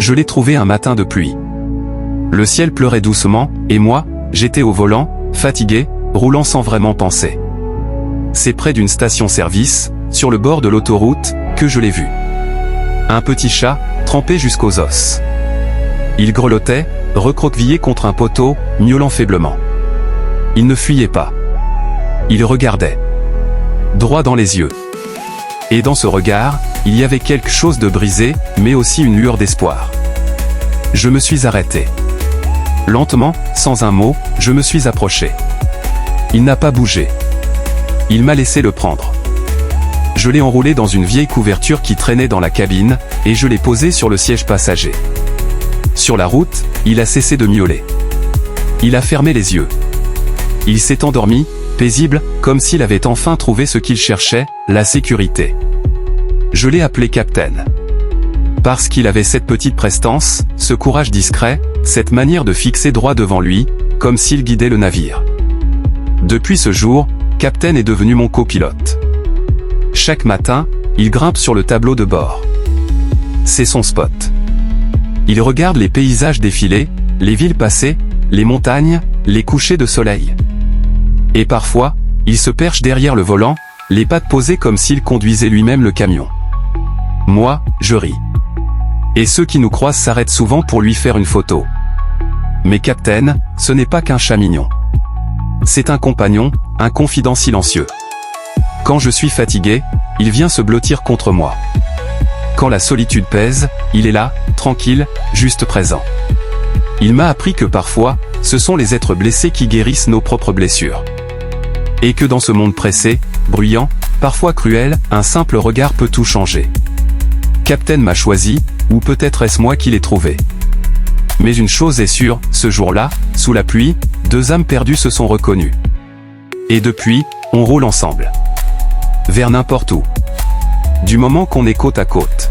Je l'ai trouvé un matin de pluie. Le ciel pleurait doucement, et moi, j'étais au volant, fatigué, roulant sans vraiment penser. C'est près d'une station-service, sur le bord de l'autoroute, que je l'ai vu. Un petit chat, trempé jusqu'aux os. Il grelottait, recroquevillé contre un poteau, miaulant faiblement. Il ne fuyait pas. Il regardait. Droit dans les yeux. Et dans ce regard, il y avait quelque chose de brisé, mais aussi une lueur d'espoir. Je me suis arrêté. Lentement, sans un mot, je me suis approché. Il n'a pas bougé. Il m'a laissé le prendre. Je l'ai enroulé dans une vieille couverture qui traînait dans la cabine, et je l'ai posé sur le siège passager. Sur la route, il a cessé de miauler. Il a fermé les yeux. Il s'est endormi, paisible, comme s'il avait enfin trouvé ce qu'il cherchait, la sécurité. Je l'ai appelé Captain. Parce qu'il avait cette petite prestance, ce courage discret, cette manière de fixer droit devant lui, comme s'il guidait le navire. Depuis ce jour, Captain est devenu mon copilote. Chaque matin, il grimpe sur le tableau de bord. C'est son spot. Il regarde les paysages défiler, les villes passer, les montagnes, les couchers de soleil. Et parfois, il se perche derrière le volant, les pattes posées comme s'il conduisait lui-même le camion. Moi, je ris. Et ceux qui nous croisent s'arrêtent souvent pour lui faire une photo. Mais Captain, ce n'est pas qu'un chat mignon. C'est un compagnon, un confident silencieux. Quand je suis fatigué, il vient se blottir contre moi. Quand la solitude pèse, il est là, tranquille, juste présent. Il m'a appris que parfois, ce sont les êtres blessés qui guérissent nos propres blessures. Et que dans ce monde pressé, bruyant, parfois cruel, un simple regard peut tout changer. Captain m'a choisi, ou peut-être est-ce moi qui l'ai trouvé. Mais une chose est sûre, ce jour-là, sous la pluie, deux âmes perdues se sont reconnues. Et depuis, on roule ensemble. Vers n'importe où. Du moment qu'on est côte à côte.